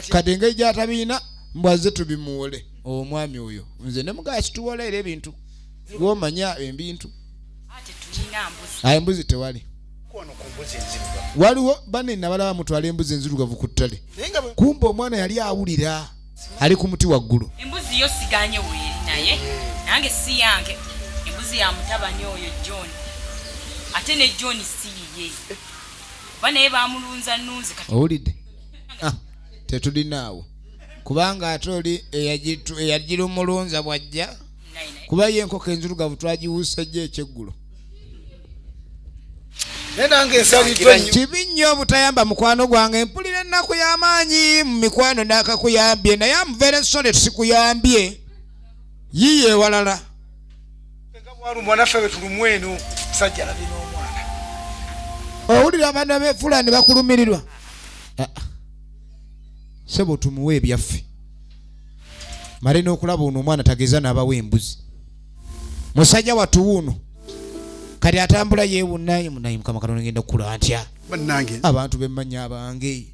kati engeri gyatabiina mbwaze tubimuwole omwami oyo nze ne mugaya kituwola era ebintu gwomanya ebintu embuzi tewali waliwo bane nabalaba mutwala embuzi enzirugavu ku ttale kumba omwana yali awulira ali ku muti waggulu embuzi yo siganye weeri naye nange si yange embuzi ya mutabani oyo John ate ne John si ye bane bamulunza nunzi kati owulidde tetulinawo kubanga ate oli eyagirumulunza bwajja kuba ye enkoko enzirugavu twagiwuusa gye ekyeggulo kibi nnyo obutayamba mukwano gwange mpulira ennaku y'amaanyi mu mikwano n'akakuyambye naye amuveera ensonde tusikuyambye yiye walala nga bwalumwa naffe bwe tulumwa eno musajja alabye n'omwana owulira abaana be fulani bakulumirirwa sebo tumuwe ebyaffe male n'okulaba ono omwana tageza n'abawa embuzi musajja wattu wuuno kati atambula yeewunaye munaye mukama Katonda ngenda kukula ntya bannange abantu bemmanya bange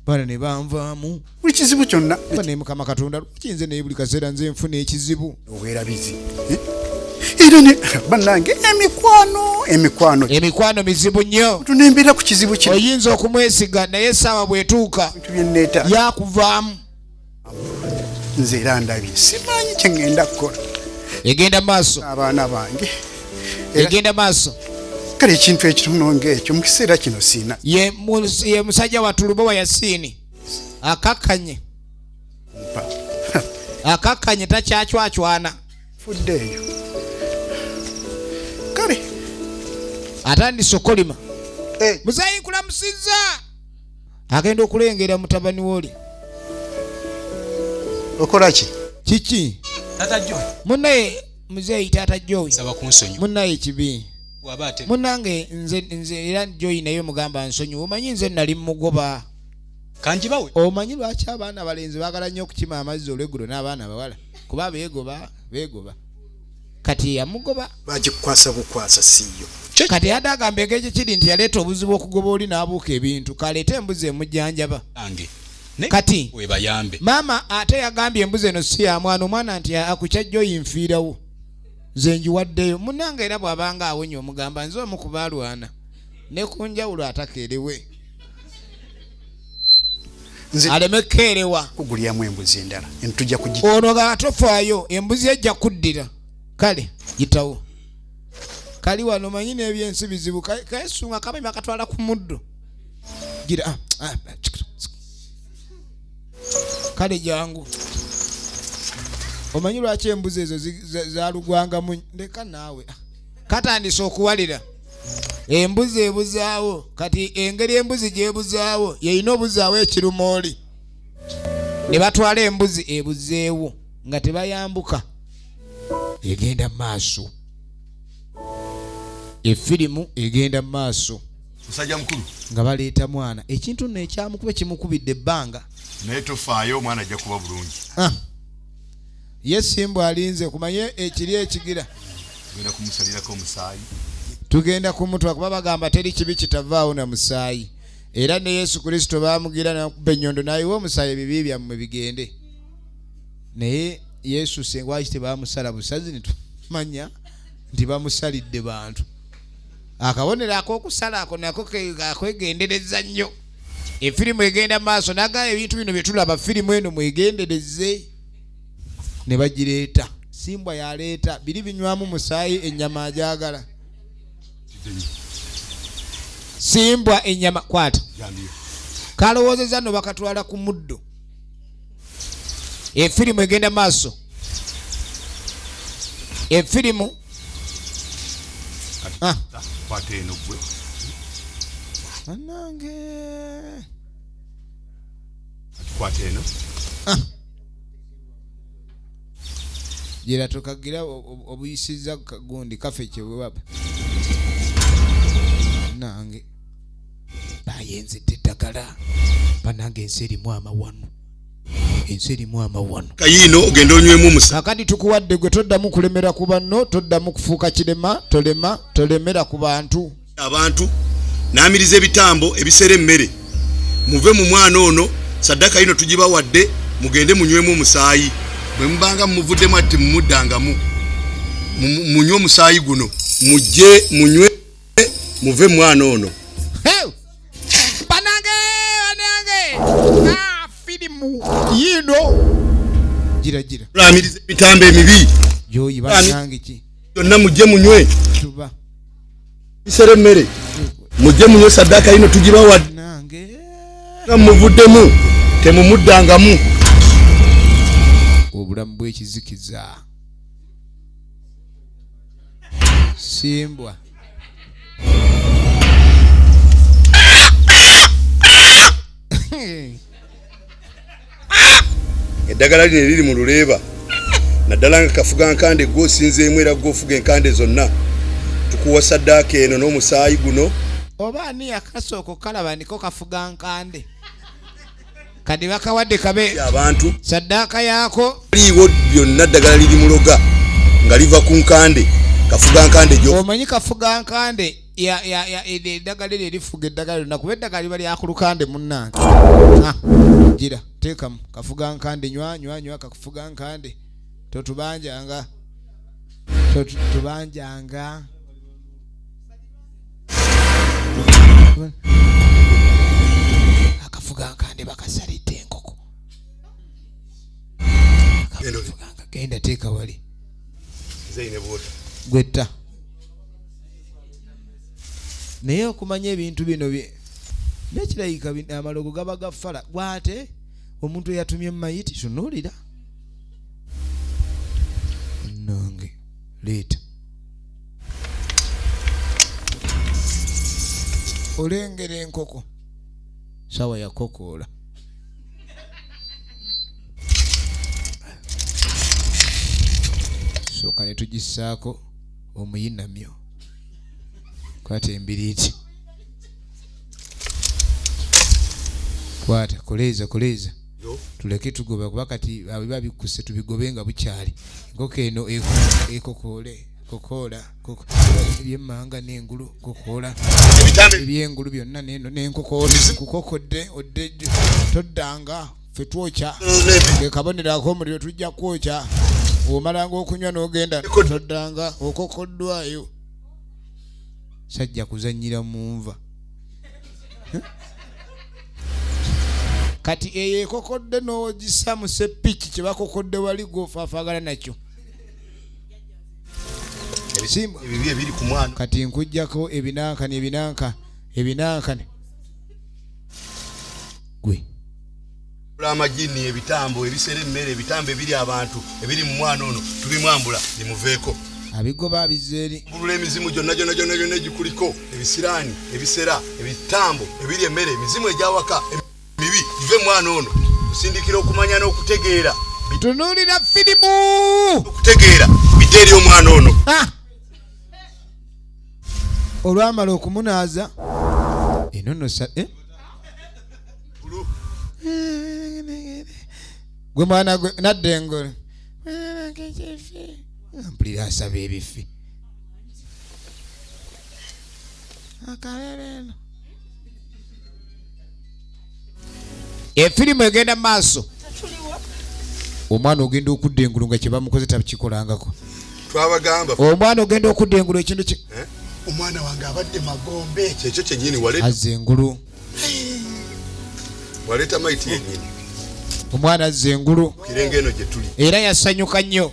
bana ne banvaamu buli kizibu kyonna bane mukama Katonda lwaki nze naye buli kaseera nze nfuna ekizibu oweerabizi era ne bannange emikwano mizibu nnyo tunembera ku kizibu kino oyinza okumwesiga naye essaawa bw'etuuka yakuvaamu nze era ndabye simanyi kye ŋŋenda kukola egenda maaso abaana bange egenda maaso kale ekintu ekitono ng'ekyo mu kiseera kino siina ye musajja wattu Lubowa Yasiini akakkanye takyacwacwana fuddeeyo kale atandise okolima muzeeyi nkulamusizza agenda okulengera mutabani woli okola ki kiki Tata Joy munaye muzeeyi taata Joy saba kunsonyiwa munaye kibi wabate munange nze era Joy naye mugamba nsonyiwa omanyi nze nali mugoba kanjibawe omanyi lwaki abaana abalenzi baagala nnyo okukima amazzi olweggulo n'abaana abawala kuba beegoba kati yamugoba bagikukwasa bukwasa siiyo kati ate agamba engeri kiri nti yaleeta obuzibu okugoba oli n'abuuka ebintu kaleete embuzi emujjanjaba kati webayambe maama ate yagambye embuzi eno si ya omwana nti akukya Joy nfiirawo nze njiwaddeyo munnange era bw'abanga awonye omugamba nze omu ku baalwana ne ku njawulo atakeerewe aleme keerewa kugulyamu embuzi endala entujja kugi ono nga atofaayo embuzi ejja kuddira kale yitawo kali wano manyi n'ebyensi bizibu kayesunga kamami akatwala ku muddo gira kale jangu omanyi lwaki embuzi ezo zalugwangamu ndeka naawe katandise okuwalira embuzi ebuzaawo kati engeri embuzi gyebuzaawo yeyina obuzaawo ekirumooli ne batwala embuzi ebuzeewo nga tebayambuka egenda maaso efirimu egenda maaso musajja mukulu nga baleeta mwana ekintu nno ekyamukuba kimukubidde ebbanga naye tofaayo omwana ajja kuba bulungi ye Simba alinze kumanye ekiri ekigira genda kumusalirako omusaayi tugenda kumutwa kuba bagamba teri kibi kitavaawo na musaayi era ne Yesu Kristo baamugira nakuba ennyondo nayiwa omusaayi ebibi byammwe bigende naye Yesu senga waki tebaamusala busazi nitumanya nti bamusalidde bantu akabonero ak'okusala ako nako akwegendereza nnyo efirimu egenda maaso nagamba ebintu bino bye tulaba firimu eno mwegendereze ne bagireeta Simba yaleeta biri binywamu musaayi ennyama ajaagala Simba ennyama kwata kalowoozeza no bakatwala ku muddo efirimu egenda maaso efirimu kwata eno gwe anange kwata eno gira tokagira obuyisiza kagundi kafe kyewebaba nange bayenzedde eddagala banange ensi erimu amawano kayino ogenda onywemu omusa kakati tukuwadde gwe toddamu kulemera ku banno toddamu kufuuka kirema tolemera ku bantu n'amiriza ebitambo ebiseera emmere muve mu mwana ono saddaka yino tugibawadde mugende munywemu omusaayi bwe mubanga muvuddemu ati mumuddangamu munywe omusaayi guno mujje munywe muve mwana ono banange firimu yino gira amiriza ebitambo emibi Joyi banange ki byonna mujje munywe tuba biseera emmere mujje munywe saddaka yino tugibawadde nange muvuddemu temumuddangamu obulamu bw'ekizikiza Simbwa eddagala lino eriri mu luleeba naddala nga kafuga nkande gwosinzeemu era gwofuga enkande zonna tukuwa saddaaka eno n'omusaayi guno oba ani yakasooka okalaba niko kafuga nkande kadi bakawadde kabe abantu saddaaka yaako liiwo byonna ddagala liri muloga nga liva ku nkande kafuga nkande gyo omanyi kafuga nkande eddagala eryo erifuga eddagala lyonna kuba eddagala liba lyakulukande munnange gira teekamu kafuga nkande nywa kafuga nkande totubanjanga akafuga nkande bakasalidde enkoko genda teeka wali gwetta naye okumanya ebintu bino nekirayika amalogo gaba gafala gwate omuntu eyatumye mayiti tunuulira nange leeta olengera enkoko sawa yakokoola sooka ne tugissaako omuyinamyo kwata embiriiti kwata koleeza tuleke tugoba kuba kati biba bikuse tubigobe nga bukyali enkoko eno kokoola ebyemmanga n'engulu kokoola ebyengulu byonna neno n'enkokoola kukokodde odde toddanga ffe twokya gekabonero ak'omuliro tujja kwokya omalanga okunywa n'ogenda toddanga okokoddwayo sajja kuzannyira mu nva kati eyo ekokodde n'ogissa mu seppiki kye bakokodde wali gw'ofaafaagala nakyo ebiri ku mwana kati nkujjako ebinankane gwe amagini ebitambo ebisera emmere ebitambo ebiri abantu ebiri mu mwana ono tubimwambula bimuveeko abigoba abizeeri mbulula emizimu gyonna egikuliko ebisiraani ebisera ebitambo ebiri emmere emizimu egyawaka mibi ive mwana ono kusindikira okumanya n'okutegeera tunuulira firimu okutegeera bidde eri omwana ono olwamala okumunaaza enonosa gwe mwana gwe nadda engolo mpulira asaba ebifi akalero efirimu egenda mu maaso omwana ogenda okudda engulu nga kye bamukoze takikolangako twabagamba omwana ogenda okudda engulu ekintu ki omwana wange abadde magombe kyekyo kyennyini waleeta azza engulu waleeta maiti yennyini omwana azza engulu kirenge eno gye tuli era yasanyuka nnyo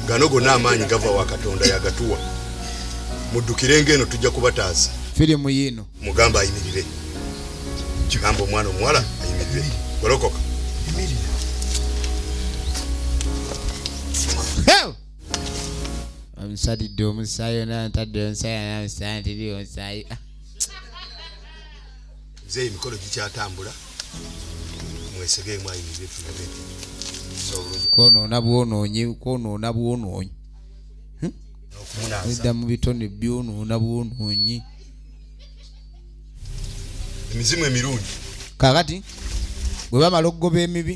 gano gonna amaanyi gava wa katonda yagatuwa muddukirenge eno tujja kubataasa firimu yiino mugamba ayimirire kigamba omwana omuwala ayimirire golokoka omusalidde omusaayi nantadde omusaayi namusaayi ntiri omusaayi ze emikolo gikyatambula mwesegeemu ayimirire tulabe kwonoona bwonoonyi edda mu bitone byonoona bwonoonyi emizimu emirungi kakati bwe bamala okugoba emibi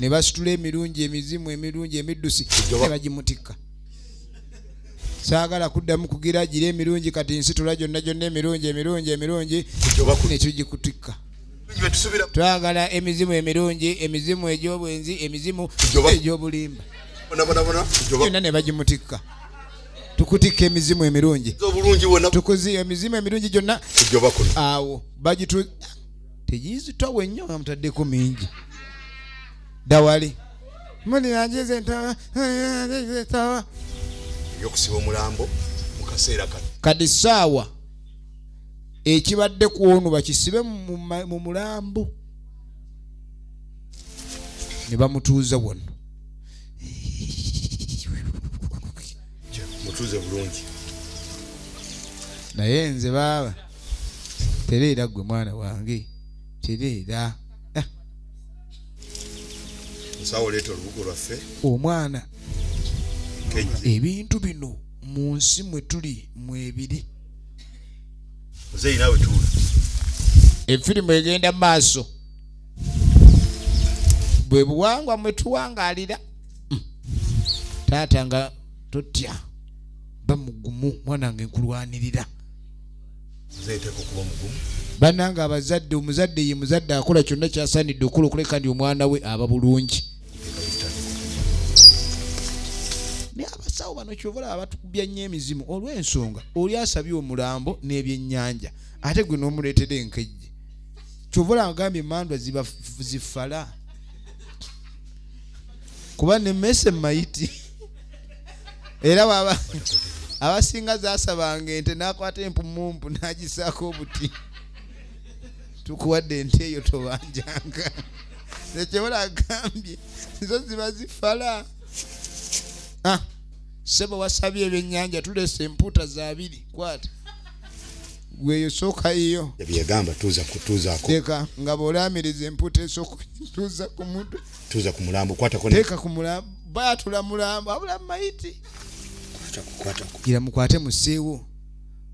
ne basitula emirungi emizimu emirungi emiddusi ne bagimutikka saagala kuddamu kugira gira emirungi kati nsitula gyonna emirungi nekigikutikka twagala emizimu emirungi emizimu egy'obwenzi emizimu egy'obulimba yonna ne bagimutikka tukutikka emizimu emirungi tukuzi emizimu emirungi gyonna awo bagitu tegizitowe nnyo amutaddeko mingi dawali muliranjeze entawa yokusiba omulambo mu kaseera kano kati saawa ekibadde kwonu bakisibe mu mulambo ne bamutuuza wano mutuuze bulungi naye nze baaba tereera gwe mwana wange tereera Musawo leeta olubugo lwaffe. Omwana ebintu bino mu nsi mwe tuli mwebiri. Muzeeyi naawe tuula. Efirimu egenda maaso. Bwe buwangwa mwe tuwangaalira. Taata nga totya bamugumu mwanange nkulwanirira. Muzeeyi teeka okuba mugumu. Bannange abazadde omuzadde ye muzadde akola kyonna kyasaanidde okukola okuleka ndi omwana we aba bulungi. Naye abasawo bano kyovula abatukubya nnyo emizimu olw'ensonga oli asabye omulambo n'ebyennyanja ate gwe n'omuleetera enkejje. Kyovula agambye mandwa zifala kuba ne mmese mayiti era baba abasinga zasabanga ente n'akwata empumumpu n'agisaako obuti. Tukuwadde ente eyo tobanjanga. Nekyebula agambye zo ziba zifala. Sebo wasabye ebyennyanja tulese empuuta za 2 kwata. Gweyo sooka iyo. Yabiyagamba tuzaako. Teeka nga bw'olaamiriza empuuta esooka tuza ku mutwe. Tuza ku mulambo kwatako. Teeka ku mulambo baatula mulambo abula mayiti. Kwatako. Gira mukwate museewo.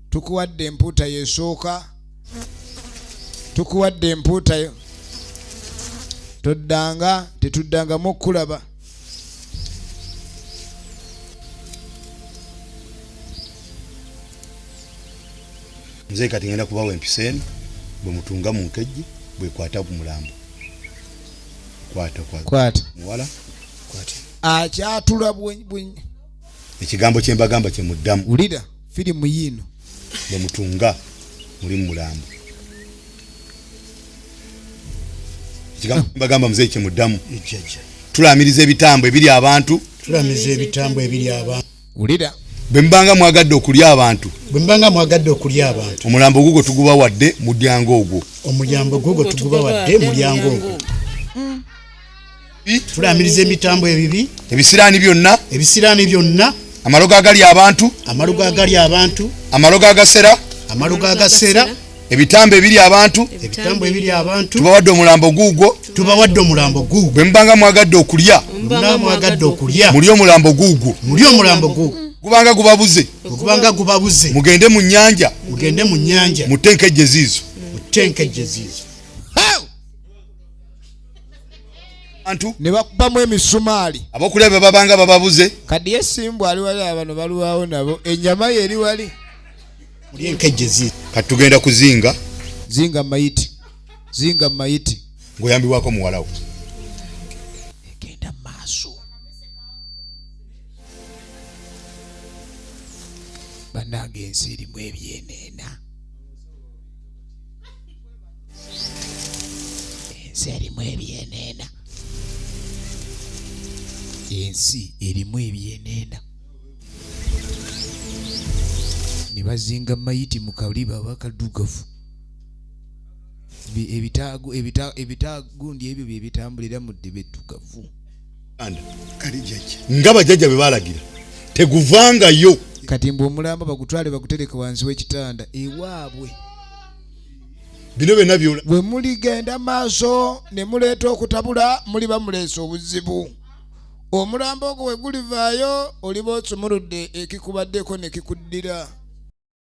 Tukuwadde empuuta yesooka. Tukuwadde empuuta yo. Tetuddangamu okulaba. Muzeeyi kati ngenda kubawa empisa eno bwe mutunga mu nkejje bwe kwata ku mulambo. Kwata. Muwala. Kwata. Akyatula bwenyi. Ekigambo kye mbagamba kye muddamu. Wulira firimu yiino. Bwe mutunga muli mu mulambo. Ekigambo kye mbagamba muzeeyi kye muddamu. Tulaamiriza ebitambo ebiri abantu. Wulira. Bwe mbanga mwagadde okulya abantu. Omulambo gugwo tuguba wadde mu ddyango ogwo. Tulaamiriza emitambo ebibi. Ebisiraani byonna. Amalogo agali abantu. Amalogo agasera. Ebitambo ebiri abantu. Tubawadde omulambo gugwo. Bwe mbanga mwagadde okulya. Muli omulambo gugwo. Gubanga gubabuze. Mugende mu nnyanja. Mutte enkejje ziizo. Ne bakubamu emisumaali. Abokulya be babanga bababuze. Kadi esimbu ali wali abano baluwawo nabo. Ennyama ye eri wali. Muli enkejje ziizo. Kati tugenda kuzinga. Zinga mayiti. Ng'oyambibwako muwalawo. Egenda maaso. Bannange ensi erimu ebyeneena. Ensi erimu ebyeneena. Ne bazinga mayiti mu kaliba abakadugavu. Ebitagundi ebyo bye bitambulira mu ddebe eddugavu. Nga bajjajja bwe baalagira teguvangayo. Kati mbu omulamba bagutwale bagutereke wansi w'ekitanda ewaabwe. Bino byonna byola. Bwe muligenda maaso ne muleeta okutabula muliba muleese obuzibu. Omulambo ogwo we gulivaayo oliba osumuludde ekikubaddeko ne kikuddira.